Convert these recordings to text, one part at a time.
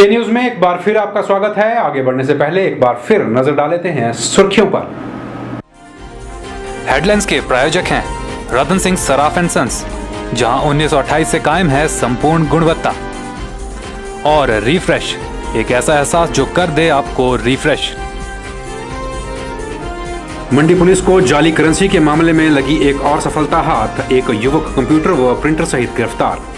के न्यूज में एक बार फिर आपका स्वागत है। आगे बढ़ने से पहले एक बार फिर नजर डाल लेते हैं सुर्खियों पर। हेडलाइंस के प्रायोजक हैं रतन सिंह सराफ एंड सन्स, जहां 1928 से कायम है संपूर्ण गुणवत्ता। और रिफ्रेश, एक ऐसा एहसास जो कर दे आपको रिफ्रेश। मंडी पुलिस को जाली करेंसी के मामले में लगी एक और सफलता हाथ, एक युवक कंप्यूटर व प्रिंटर सहित गिरफ्तार।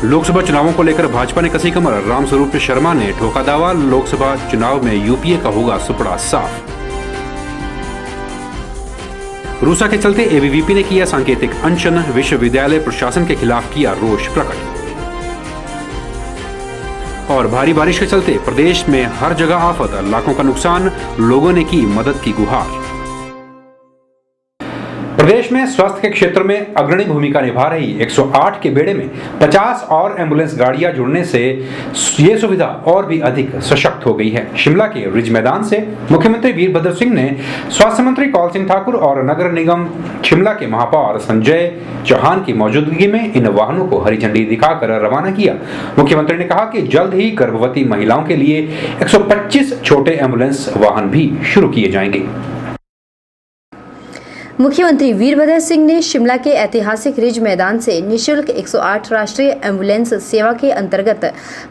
लोकसभा चुनावों को लेकर भाजपा ने कसी कमर, रामस्वरूप शर्मा ने ठोका दावा, लोकसभा चुनाव में यूपीए का होगा सुपड़ा साफ। रूसा के चलते एबीवीपी ने किया सांकेतिक अनशन, विश्वविद्यालय प्रशासन के खिलाफ किया रोष प्रकट। और भारी बारिश के चलते प्रदेश में हर जगह आफत, लाखों का नुकसान, लोगों ने की मदद की गुहार। प्रदेश में स्वास्थ्य के क्षेत्र में अग्रणी भूमिका निभा रही 108 के बेड़े में 50 और एम्बुलेंस गाड़ियां जुड़ने से ये सुविधा और भी अधिक सशक्त हो गई है। शिमला के रिज मैदान से मुख्यमंत्री वीरभद्र सिंह ने स्वास्थ्य मंत्री कौल सिंह ठाकुर और नगर निगम शिमला के महापौर संजय चौहान की मौजूदगी में इन वाहनों को हरी झंडी दिखाकर रवाना किया। मुख्यमंत्री ने कहा कि जल्द ही गर्भवती महिलाओं के लिए 125 छोटे एम्बुलेंस वाहन भी शुरू किए जाएंगे। मुख्यमंत्री वीरभद्र सिंह ने शिमला के ऐतिहासिक रिज मैदान से निःशुल्क 108 राष्ट्रीय एम्बुलेंस सेवा के अंतर्गत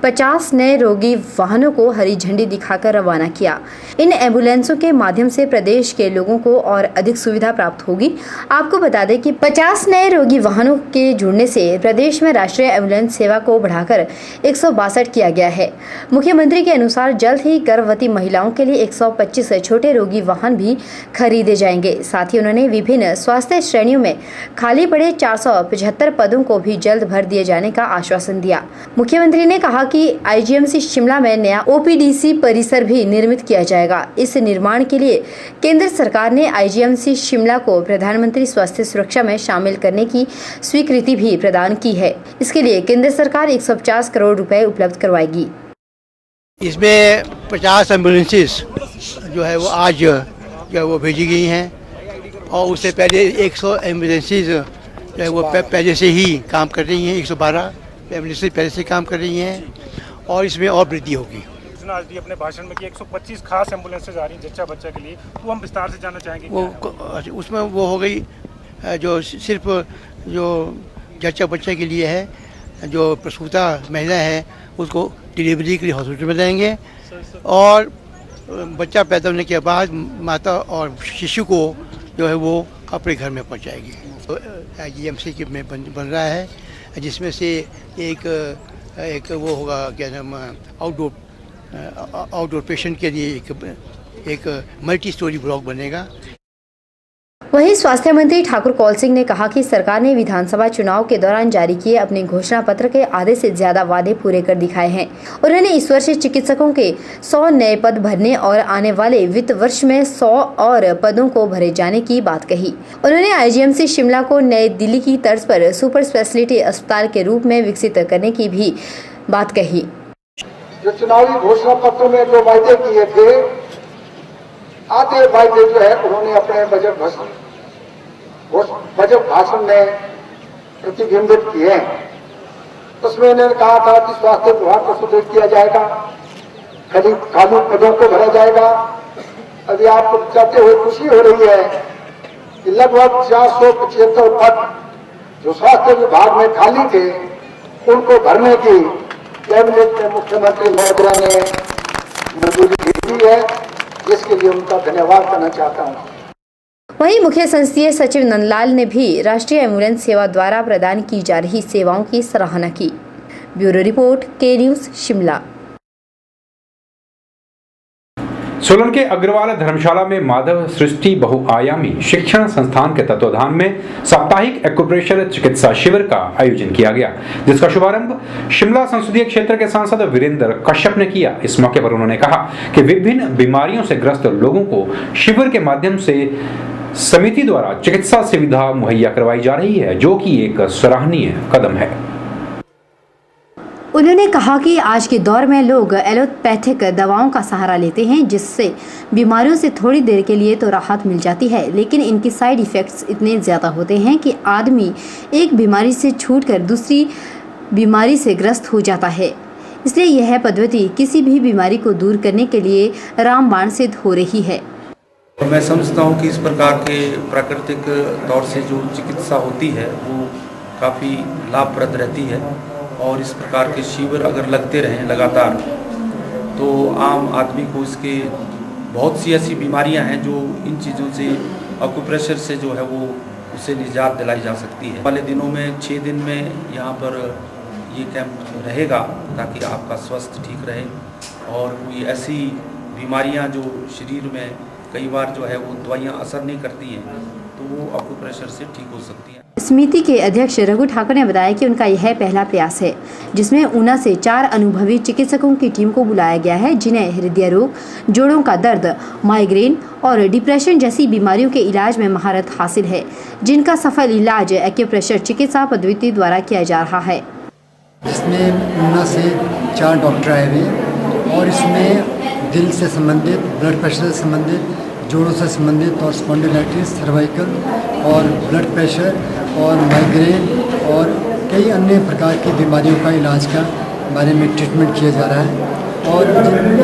50 नए रोगी वाहनों को हरी झंडी दिखाकर रवाना किया। इन एम्बुलेंसों के माध्यम से प्रदेश के लोगों को और अधिक सुविधा प्राप्त होगी। आपको बता दें कि 50 नए रोगी वाहनों के जुड़ने से प्रदेश में राष्ट्रीय एम्बुलेंस सेवा को बढ़ाकर 162 किया गया है। मुख्यमंत्री के अनुसार जल्द ही गर्भवती महिलाओं के लिए 125 छोटे रोगी वाहन भी खरीदे जाएंगे। साथ ही उन्होंने विभिन्न स्वास्थ्य श्रेणियों में खाली पड़े 475 पदों को भी जल्द भर दिए जाने का आश्वासन दिया। मुख्यमंत्री ने कहा कि आईजीएमसी शिमला में नया ओपीडीसी परिसर भी निर्मित किया जाएगा। इस निर्माण के लिए केंद्र सरकार ने आईजीएमसी शिमला को प्रधानमंत्री स्वास्थ्य सुरक्षा में शामिल करने की स्वीकृति भी प्रदान की है। इसके लिए केंद्र सरकार 150 करोड़ रुपए उपलब्ध करवाएगी। इसमें 50 एम्बुलेंसेस जो है वो आज जो है वो भेजी गई हैं और उससे पहले 100 एम्बुलेंसेज जो है वो पहले से ही काम कर रही हैं। 112 एम्बुलेंसेज पहले से काम कर रही हैं और इसमें और वृद्धि होगी। आज भी अपने भाषण में कि 125 खास एम्बुलेंसेज आ रही हैं जच्चा बच्चा के लिए, वो हम विस्तार से जानना चाहेंगे। वो उसमें वो हो गई जो सिर्फ जो जच्चा बच्चा के लिए है, जो प्रसूता महिला है उसको डिलीवरी के लिए हॉस्पिटल में जाएंगे और बच्चा पैदा होने के बाद माता और शिशु को जो है वो अपने घर में पहुंचाएगी। तो आईजीएमसी के में बन रहा है, जिसमें से एक वो होगा क्या नाम आउटडोर पेशेंट के लिए एक मल्टी स्टोरी ब्लॉक बनेगा। वहीं स्वास्थ्य मंत्री ठाकुर कौल सिंह ने कहा कि सरकार ने विधानसभा चुनाव के दौरान जारी किए अपने घोषणा पत्र के आधे से ज्यादा वादे पूरे कर दिखाए हैं। उन्होंने इस वर्ष चिकित्सकों के 100 नए पद भरने और आने वाले वित्त वर्ष में 100 और पदों को भरे जाने की बात कही। उन्होंने आईजीएमसी शिमला को नई दिल्ली की तर्ज पर सुपर स्पेशलिटी अस्पताल के रूप में विकसित करने की भी बात कही। जो चुनावी घोषणा पत्र में जो वायदे किए थे, आधे वायदे जो है उन्होंने अपने बजट भाषण में प्रतिबिंबित किए हैं। उसमें इन्होंने कहा था कि स्वास्थ्य विभाग को सुदृढ़ किया जाएगा, खाली पदों को भरा जाएगा। अभी आपको बताते हुए खुशी हो रही है कि लगभग 475 पद जो स्वास्थ्य विभाग में खाली थे उनको भरने की कैबिनेट में मुख्यमंत्री महोदय ने मंजूरी दी है, जिसके लिए उनका धन्यवाद करना चाहता हूँ। वहीं मुख्य संसदीय सचिव नंदलाल ने भी राष्ट्रीय एम्बुलेंस सेवा द्वारा प्रदान की जा रही सेवाओं की सराहना की। ब्यूरो रिपोर्ट, के न्यूज, शिमला। सोलन के अग्रवाल धर्मशाला में माधव सृष्टि बहुआयामी शिक्षण संस्थान के तत्वाधान में साप्ताहिक एक्यूप्रेशर चिकित्सा शिविर का आयोजन किया गया, जिसका शुभारंभ शिमला संसदीय क्षेत्र के सांसद वीरेंद्र कश्यप ने किया। इस मौके पर उन्होंने कहा कि विभिन्न बीमारियों से ग्रस्त लोगों को शिविर के माध्यम से समिति द्वारा चिकित्सा सुविधा मुहैया करवाई जा रही है, जो कि एक सराहनीय कदम है। उन्होंने कहा कि आज के दौर में लोग एलोपैथिक दवाओं का सहारा लेते हैं, जिससे बीमारियों से थोड़ी देर के लिए तो राहत मिल जाती है, लेकिन इनके साइड इफ़ेक्ट्स इतने ज़्यादा होते हैं कि आदमी एक बीमारी से छूटकर दूसरी बीमारी से ग्रस्त हो जाता है। इसलिए यह पद्धति किसी भी बीमारी को दूर करने के लिए रामबाण सिद्ध हो रही है। मैं समझता हूँ कि इस प्रकार के प्राकृतिक तौर से जो चिकित्सा होती है वो काफ़ी लाभप्रद रहती है और इस प्रकार के शिविर अगर लगते रहें लगातार तो आम आदमी को इसके बहुत सी ऐसी बीमारियां हैं जो इन चीज़ों से एक्यूप्रेशर से जो है वो उससे निजात दिलाई जा सकती है। वाले दिनों में 6 दिन में यहाँ पर ये कैंप रहेगा ताकि आपका स्वास्थ्य ठीक रहे और कोई ऐसी बीमारियां जो शरीर में कई बार जो है वो दवाइयाँ असर नहीं करती हैं तो वो एक्यूप्रेशर से ठीक हो सकती हैं। समिति के अध्यक्ष रघु ठाकुर ने बताया कि उनका यह पहला प्रयास है जिसमें ऊना से 4 अनुभवी चिकित्सकों की टीम को बुलाया गया है जिन्हें हृदय रोग, जोड़ों का दर्द, माइग्रेन और डिप्रेशन जैसी बीमारियों के इलाज में महारत हासिल है, जिनका सफल इलाज एक्यूप्रेशर चिकित्सा पद्धति द्वारा किया जा रहा है। इसमें ऊना से 4 डॉक्टर आए हुए और इसमें दिल से संबंधित, ब्लड प्रेशर से संबंधित, जोड़ों से संबंधित और स्पॉन्डिलाइटिस, सर्वाइकल और ब्लड प्रेशर और माइग्रेन और कई अन्य प्रकार की बीमारियों का इलाज का बारे में ट्रीटमेंट किया जा रहा है। और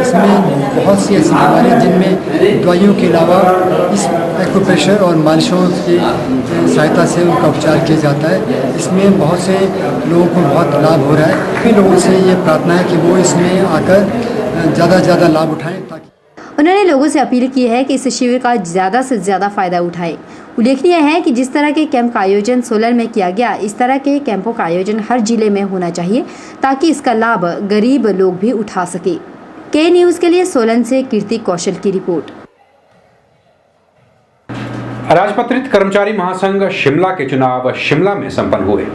इसमें बहुत सी ऐसी बीमारियाँ जिनमें दवाइयों के अलावा इस एक्यूप्रेशर और मालिशों की सहायता से उनका उपचार किया जाता है। इसमें बहुत से लोगों को बहुत लाभ हो रहा है। कई लोगों से ये प्रार्थना है कि वो इसमें आकर ज़्यादा से ज़्यादा लाभ उठाएं ताकि उन्होंने लोगों से अपील की है कि इस शिविर का ज़्यादा से ज़्यादा फायदा उठाएं। उल्लेखनीय है कि जिस तरह के कैंप का आयोजन सोलन में किया गया, इस तरह के कैंपों का आयोजन हर जिले में होना चाहिए ताकि इसका लाभ गरीब लोग भी उठा सके। के न्यूज़ के लिए सोलन से कीर्ति कौशल की रिपोर्ट। अराजपत्रित कर्मचारी महासंघ शिमला के चुनाव शिमला में संपन्न हुए।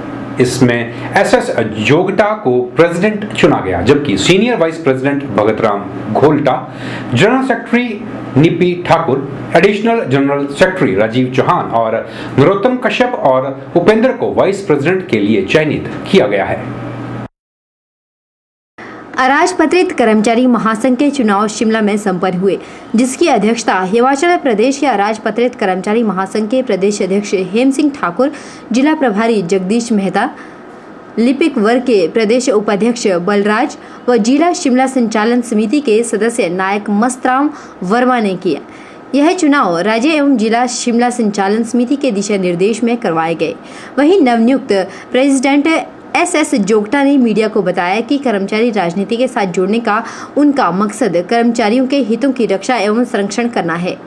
इसमें एसएस जोगटा को प्रेसिडेंट चुना गया जबकि senior vice president Bhagatram Gholta, general secretary Nipi Thakur, additional general secretary Rajeev Chauhan और नरोत्तम कश्यप और उपेंद्र को वाइस प्रेसिडेंट के लिए चयनित किया गया है। अराजपत्रित कर्मचारी महासंघ के चुनाव शिमला में संपन्न हुए जिसकी अध्यक्षता हिमाचल प्रदेश के अराजपत्रित कर्मचारी महासंघ के प्रदेश अध्यक्ष हेम सिंह ठाकुर, जिला प्रभारी जगदीश मेहता, लिपिक वर्ग के प्रदेश उपाध्यक्ष बलराज व जिला शिमला संचालन समिति के सदस्य नायक मस्तराम वर्मा ने किया। यह चुनाव राज्य एवं जिला शिमला संचालन समिति के दिशा निर्देश में करवाए गए। वहीं नवनियुक्त प्रेसिडेंट एसएस जोगटा ने मीडिया को बताया कि कर्मचारी राजनीति के साथ जोड़ने का उनका मकसद कर्मचारियों के हितों की रक्षा एवं संरक्षण करना है।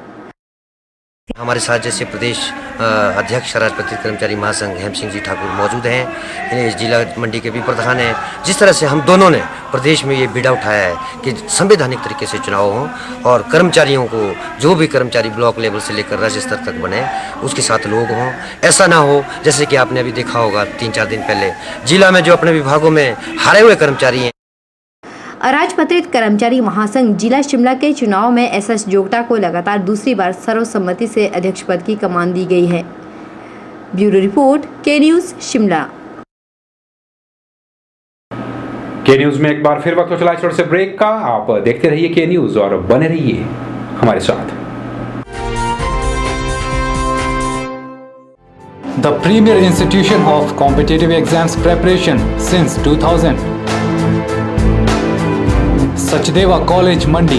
हमारे साथ जैसे प्रदेश अध्यक्ष अराजपत्रित कर्मचारी महासंघ हेम सिंह जी ठाकुर मौजूद हैं, इस जिला मंडी के भी प्रधान हैं। जिस तरह से हम दोनों ने प्रदेश में ये बीड़ा उठाया है कि संवैधानिक तरीके से चुनाव हों और कर्मचारियों को जो भी कर्मचारी ब्लॉक लेवल से लेकर राज्य स्तर तक बने उसके साथ लोग हों। ऐसा ना हो जैसे कि आपने अभी देखा होगा 3-4 दिन पहले जिला में जो अपने विभागों में हारे हुए कर्मचारी हैं। अराजपत्रित कर्मचारी महासंघ जिला शिमला के चुनाव में एसएस जोगटा को लगातार दूसरी बार सर्वसम्मति से अध्यक्ष पद की कमान दी गई है। ब्यूरो रिपोर्ट, के न्यूज़ शिमला। के न्यूज़ में एक बार फिर वक्त हो चला छोटे से ब्रेक का। आप देखते रहिए के न्यूज़ और बने रहिए हमारे साथ। The premier institution of competitive exams preparation since 2000. Sachdeva College Mandi,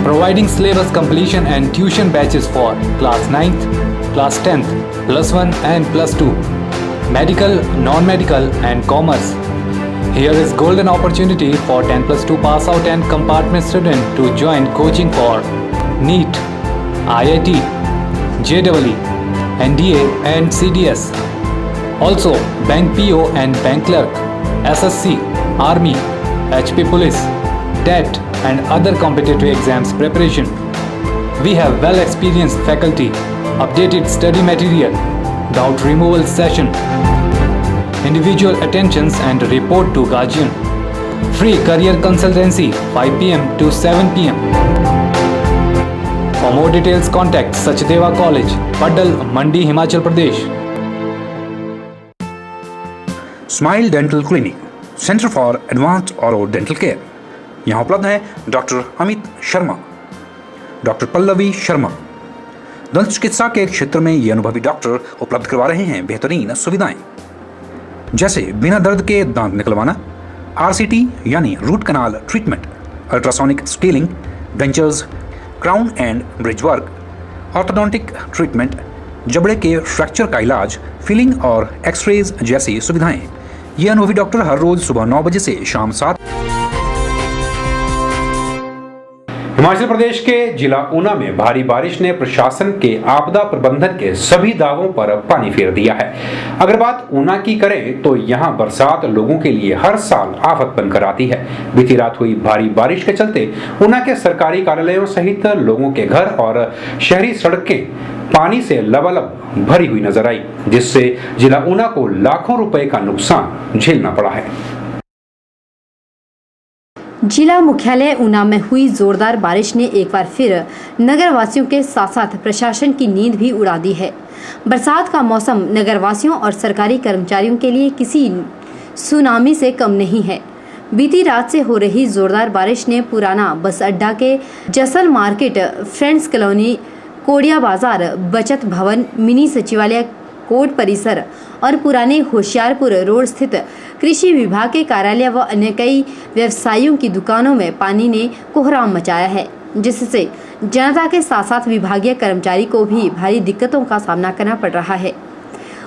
providing syllabus completion and tuition batches for class 9th, class 10th, plus 1 and plus 2, medical, non-medical and commerce. Here is golden opportunity for 10+2 pass out and compartment student to join coaching for NEET, IIT, JEE, NDA and CDS. Also bank PO and bank clerk, SSC, Army, HP Police, TET and other competitive exams preparation. We have well experienced faculty, updated study material, doubt removal session, individual attentions and report to guardian. Free career consultancy 5 PM to 7 PM. For more details contact Sachdeva College, Paddal, Mandi, Himachal Pradesh. Smile dental clinic, centre for advanced Auro dental care. यहाँ उपलब्ध है doctor Amit Sharma, doctor Pallavi Sharma. दंत चिकित्सा के क्षेत्र में ये अनुभवी डॉक्टर उपलब्ध करवा रहे हैं बेहतरीन सुविधाएं, जैसे बिना दर्द के दांत निकलवाना, RCT यानी root canal treatment, ultrasonic scaling, dentures, crown and bridge work, orthodontic treatment, जबड़े के फ्रैक्चर का इलाज, फिलिंग और एक्सरेज जैसी सुविधाएं। ये अनुभवी डॉक्टर हर रोज सुबह 9 बजे से शाम 7। हिमाचल प्रदेश के जिला ऊना में भारी बारिश ने प्रशासन के आपदा प्रबंधन के सभी दावों पर पानी फेर दिया है। अगर बात ऊना की करें तो यहां बरसात लोगों के लिए हर साल आफत बनकर आती है। बीती रात हुई भारी बारिश के चलते ऊना के सरकारी कार्यालयों सहित लोगों के घर और शहरी सड़कें पानी से लबालब भरी हुई नजर आई, जिससे जिला ऊना को लाखों रुपए का नुकसान झेलना पड़ा है। जिला मुख्यालय ऊना में हुई जोरदार बारिश ने एक बार फिर नगर वासियों के साथ साथ प्रशासन की नींद भी उड़ा दी है। बरसात का मौसम नगर वासियों और सरकारी कर्मचारियों के लिए किसी सुनामी से कम नहीं है। बीती रात से हो रही जोरदार बारिश ने पुराना बस अड्डा के जसल मार्केट, फ्रेंड्स कॉलोनी, कोडिया बाजार, बचत भवन, मिनी सचिवालय, कोर्ट परिसर और पुराने होशियारपुर रोड स्थित कृषि विभाग के कार्यालय व अन्य कई व्यवसायियों की दुकानों में पानी ने कोहराम मचाया है, जिससे जनता के साथ साथ विभागीय कर्मचारी को भी भारी दिक्कतों का सामना करना पड़ रहा है।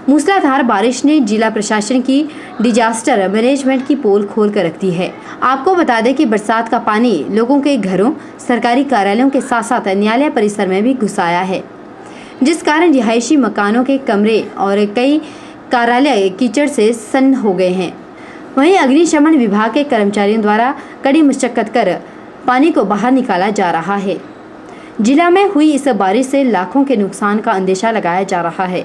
मूसलाधार बारिश ने जिला प्रशासन की डिजास्टर मैनेजमेंट की पोल खोल कर रख दी है। आपको बता दें कि बरसात का पानी लोगों के घरों, सरकारी कार्यालयों के साथ साथ न्यायालय परिसर में भी घुस आया है, जिस कारण रिहायशी मकानों के कमरे और कई कार्यालय कीचड़ से सन्न हो गए हैं। वहीं अग्निशमन विभाग के कर्मचारियों द्वारा कड़ी मशक्कत कर पानी को बाहर निकाला जा रहा है। जिला में हुई इस बारिश से लाखों के नुकसान का अंदेशा लगाया जा रहा है।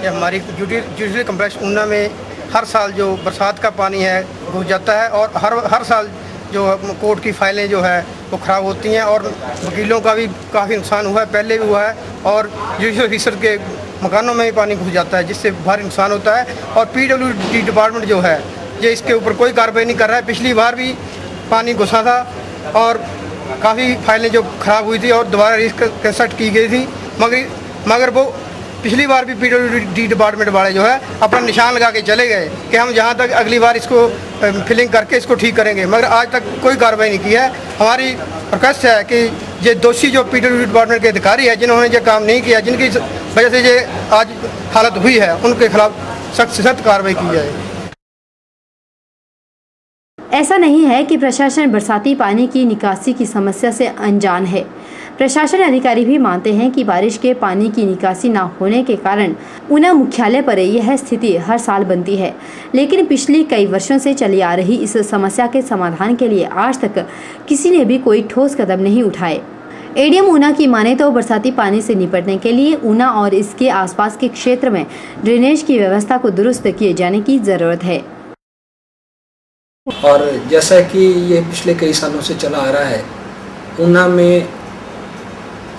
हमारी जुडिशल कम्प्लेक्स ऊना में हर साल जो बरसात का पानी है घुस जाता है और हर साल जो कोर्ट की फाइलें जो है वो ख़राब होती हैं और वकीलों का भी काफ़ी नुकसान हुआ है, पहले भी हुआ है और जुडिशल ऑफिसर के मकानों में भी पानी घुस जाता है, जिससे भारी नुकसान होता है। और PWD डिपार्टमेंट जो है ये इसके ऊपर कोई कार्रवाई नहीं कर रहा है। पिछली बार भी पानी घुसा था और काफ़ी फाइलें जो ख़राब हुई थी और दोबारा रिकंस्ट्रक्ट की गई थी, मगर वो पिछली बार भी PWD डिपार्टमेंट वाले जो है अपना निशान लगा के चले गए कि हम जहाँ तक अगली बार इसको फिलिंग करके इसको ठीक करेंगे, मगर आज तक कोई कार्रवाई नहीं की है। हमारी रिक्वेस्ट है कि ये दोषी जो PWD डिपार्टमेंट के अधिकारी है जिन्होंने ये काम नहीं किया, जिनकी वजह से ये आज हालत हुई है, उनके खिलाफ सख्त से सख्त कार्रवाई की जाए। ऐसा नहीं है कि प्रशासन बरसाती पानी की निकासी की समस्या से अनजान है। प्रशासन अधिकारी भी मानते हैं कि बारिश के पानी की निकासी न होने के कारण ऊना मुख्यालय पर यह स्थिति हर साल बनती है, लेकिन पिछली कई वर्षों से चली आ रही इस समस्या के समाधान के लिए आज तक किसी ने भी कोई ठोस कदम नहीं उठाए। एडीएम ऊना की माने तो बरसाती पानी से निपटने के लिए ऊना और इसके आसपास के क्षेत्र में ड्रेनेज की व्यवस्था को दुरुस्त किए जाने की जरूरत है। और जैसा कि ये पिछले कई सालों से चला आ रहा है, ऊना में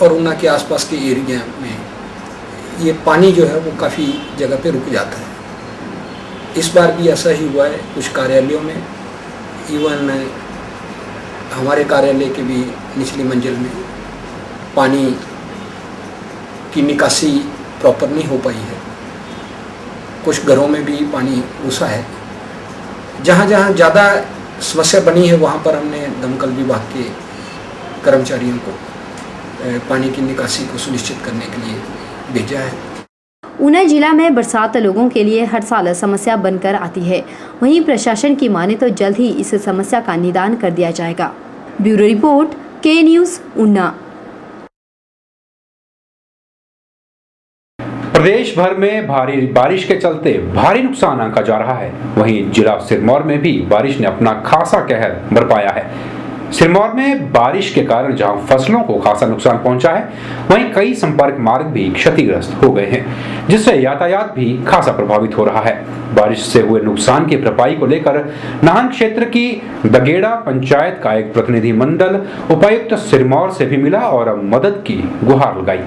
और ऊना के आसपास के एरिया में ये पानी जो है वो काफ़ी जगह पे रुक जाता है। इस बार भी ऐसा ही हुआ है कुछ कार्यालयों में, इवन हमारे कार्यालय के भी निचली मंजिल में पानी की निकासी प्रॉपर नहीं हो पाई है। कुछ घरों में भी पानी घुसा है। जहाँ जहाँ ज़्यादा समस्या बनी है वहाँ पर हमने दमकल विभाग के कर्मचारियों को पानी की निकासी को सुनिश्चित करने के लिए भेजा है। ऊना जिला में बरसात लोगों के लिए हर साल समस्या बनकर आती है। वहीं प्रशासन की माने तो जल्द ही इस समस्या का निदान कर दिया जाएगा। ब्यूरो रिपोर्ट, के न्यूज़, ऊना। प्रदेश भर में भारी बारिश के चलते भारी नुकसान आंका जा रहा है। वहीं जिला सिरमौर में भी बारिश ने अपना खासा कहर बरपाया है। सिरमौर में बारिश के कारण जहां फसलों को खासा नुकसान पहुंचा है, वहीं कई संपर्क मार्ग भी क्षतिग्रस्त हो गए हैं, जिससे यातायात भी खासा प्रभावित हो रहा है। बारिश से हुए नुकसान की भरपाई को लेकर नाहन क्षेत्र की दगेड़ा पंचायत का एक प्रतिनिधि मंडल उपायुक्त सिरमौर से भी मिला और मदद की गुहार लगाई।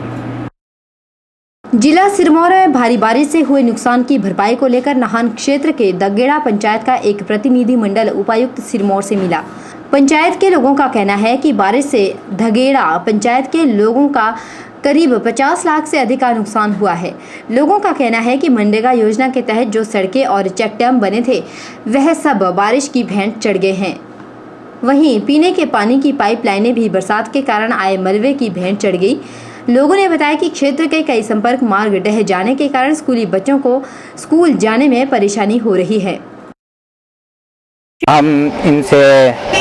जिला सिरमौर में भारी बारिश से हुए नुकसान की भरपाई को लेकर नाहन क्षेत्र के दगेड़ा पंचायत का एक प्रतिनिधि मंडल उपायुक्त सिरमौर से मिला। पंचायत के लोगों का कहना है कि बारिश से दगेड़ा पंचायत के लोगों का करीब 50 लाख से अधिक का नुकसान हुआ है। लोगों का कहना है कि मनरेगा योजना के तहत जो सड़कें और चेक डैम बने थे वह सब बारिश की भेंट चढ़ गए हैं। वहीं पीने के पानी की पाइपलाइनें भी बरसात के कारण आए मलबे की भेंट चढ़ गई। लोगों ने बताया कि क्षेत्र के कई संपर्क मार्ग ढह जाने के कारण स्कूली बच्चों को स्कूल जाने में परेशानी हो रही है। हम इनसे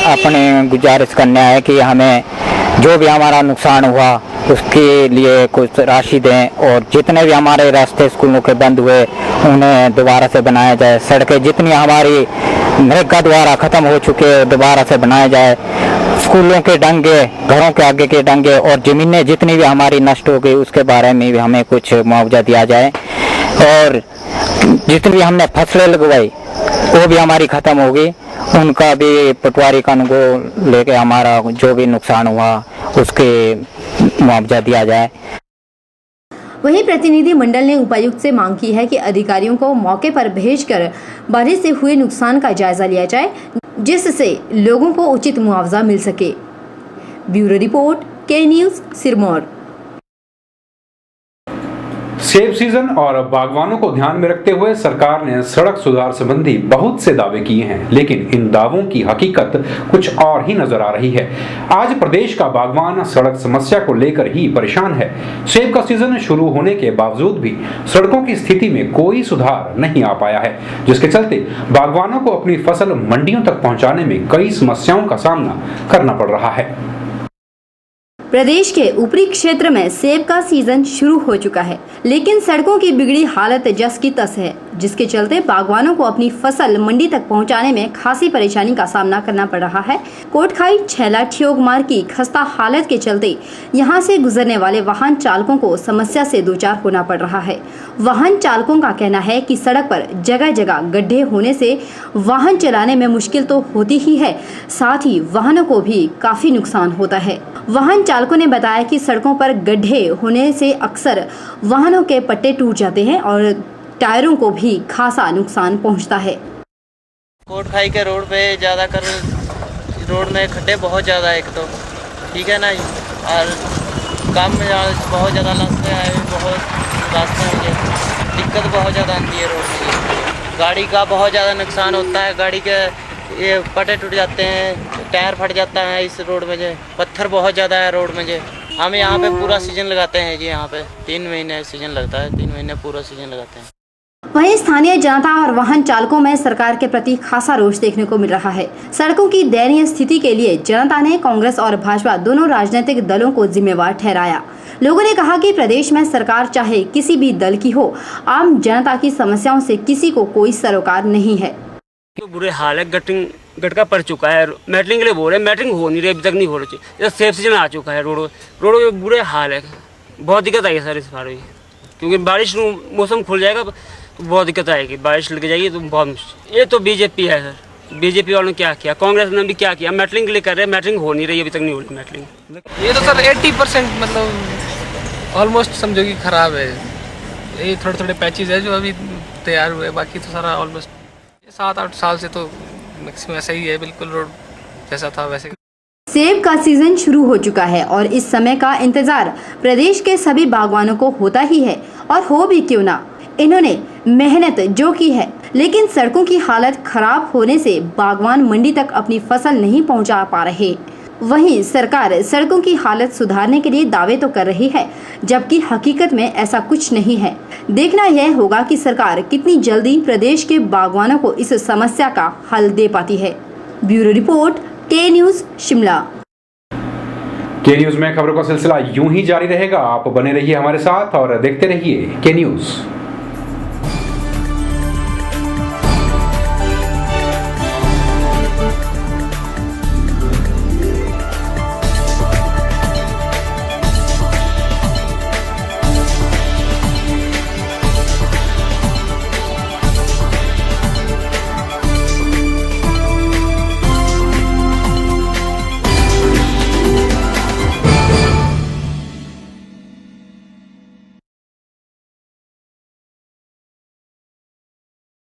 अपनी गुजारिश करने आए कि हमें जो भी हमारा नुकसान हुआ उसके लिए कुछ राशि दें और जितने भी हमारे रास्ते स्कूलों के बंद हुए उन्हें दोबारा से बनाया जाए। सड़कें जितनी हमारी नरेगा द्वारा ख़त्म हो चुके दोबारा से बनाया जाए। स्कूलों के डंगे, घरों के आगे के डंगे और ज़मीनें जितनी भी हमारी नष्ट हो गई उसके बारे में भी हमें कुछ मुआवजा दिया जाए। और जितनी भी हमने फसलें लगवाई वो भी हमारी ख़त्म हो गई, उनका भी पटवारी कानून को लेके हमारा जो भी नुकसान हुआ उसके मुआवजा दिया जाए। वहीं प्रतिनिधि मंडल ने उपायुक्त से मांग की है कि अधिकारियों को मौके पर भेजकर बारिश से हुए नुकसान का जायजा लिया जाए, जिससे लोगों को उचित मुआवजा मिल सके। ब्यूरो रिपोर्ट, के न्यूज़, सिरमौर। सेब सीजन और बागवानों को ध्यान में रखते हुए सरकार ने सड़क सुधार संबंधी बहुत से दावे किए हैं, लेकिन इन दावों की हकीकत कुछ और ही नजर आ रही है। आज प्रदेश का बागवान सड़क समस्या को लेकर ही परेशान है। सेब का सीजन शुरू होने के बावजूद भी सड़कों की स्थिति में कोई सुधार नहीं आ पाया है, जिसके चलते बागवानों को अपनी फसल मंडियों तक पहुंचाने में कई समस्याओं का सामना करना पड़ रहा है। प्रदेश के ऊपरी क्षेत्र में सेब का सीजन शुरू हो चुका है, लेकिन सड़कों की बिगड़ी हालत जस की तस है, जिसके चलते बागवानों को अपनी फसल मंडी तक पहुंचाने में खासी परेशानी का सामना करना पड़ रहा है। कोटखाई छैला ठियोग मार्ग की खस्ता हालत के चलते यहां से गुजरने वाले वाहन चालकों को समस्या से दो चार होना पड़ रहा है। वाहन चालकों का कहना है कि सड़क पर जगह जगह गड्ढे होने से वाहन चलाने में मुश्किल तो होती ही है, साथ ही वाहनों को भी काफी नुकसान होता है। वाहन चालकों ने बताया कि सड़कों पर गड्ढे होने से अक्सर वाहनों के पट्टे टूट जाते हैं और टायरों को भी खासा नुकसान पहुंचता है। कोटखाई के रोड पे ज़्यादातर रोड में खड्डे बहुत ज़्यादा है, एक तो ठीक है ना, और काम में बहुत ज़्यादा रास्ते आए, बहुत रास्ते मुझे दिक्कत बहुत ज़्यादा आती है रोड में। गाड़ी का बहुत ज़्यादा नुकसान होता है, गाड़ी के ये पट्टे टूट जाते हैं, टायर फट जाता है इस रोड में। जो पत्थर बहुत ज़्यादा है रोड में। जो हम यहाँ पे पूरा सीजन लगाते हैं जी, यहाँ पे 3 महीने सीजन लगता है, 3 महीने पूरा सीजन लगाते हैं। वहीं स्थानीय जनता और वाहन चालकों में सरकार के प्रति खासा रोष देखने को मिल रहा है। सड़कों की दयनीय स्थिति के लिए जनता ने कांग्रेस और भाजपा दोनों राजनीतिक दलों को जिम्मेवार ठहराया। लोगों ने कहा कि प्रदेश में सरकार चाहे किसी भी दल की हो, आम जनता की समस्याओं से किसी को कोई सरोकार नहीं है। तो बुरे हाल है, गटका पड़ चुका है, मेटलिंग के लिए बोल रहे, मेटलिंग हो नहीं रही, अभी तक नहीं हो रही। सेब सीजन आ चुका है, रोड के बुरे हाल है, बहुत दिक्कत आई है सर इस बार, क्योंकि बारिश मौसम खुल जाएगा तो बहुत दिक्कत आएगी, बारिश लग जाएगी तो बहुत मुश्किल। ये तो बीजेपी है सर, बीजेपी वालों ने क्या किया, कांग्रेस ने भी क्या किया, मेटलिंग के लिए कर रहे हैं, मेटलिंग हो नहीं रही, अभी तक नहीं हो रही मेटलिंग। ये तो सर 80% मतलब ऑलमोस्ट समझो कि खराब है। ये थोड़े थोड़े पैचेज है जो अभी तैयार हुए, बाकी तो सारा ऑलमोस्ट 7-8 साल से तो मैक्सिमम ऐसा ही है, बिल्कुल रोड जैसा था वैसे। सेब का सीजन शुरू हो चुका है और इस समय का इंतजार प्रदेश के सभी बागवानों को होता ही है, और हो भी क्यों ना, इन्होंने मेहनत जो की है, लेकिन सड़कों की हालत खराब होने से बागवान मंडी तक अपनी फसल नहीं पहुंचा पा रहे। वहीं सरकार सड़कों की हालत सुधारने के लिए दावे तो कर रही है, जबकि हकीकत में ऐसा कुछ नहीं है। देखना यह होगा कि सरकार कितनी जल्दी प्रदेश के बागवानों को इस समस्या का हल दे पाती है। ब्यूरो रिपोर्ट, के न्यूज़, शिमला। के न्यूज़ में खबरों का सिलसिला यूं ही जारी रहेगा। आप बने रहिए हमारे साथ और देखते रहिए के न्यूज़।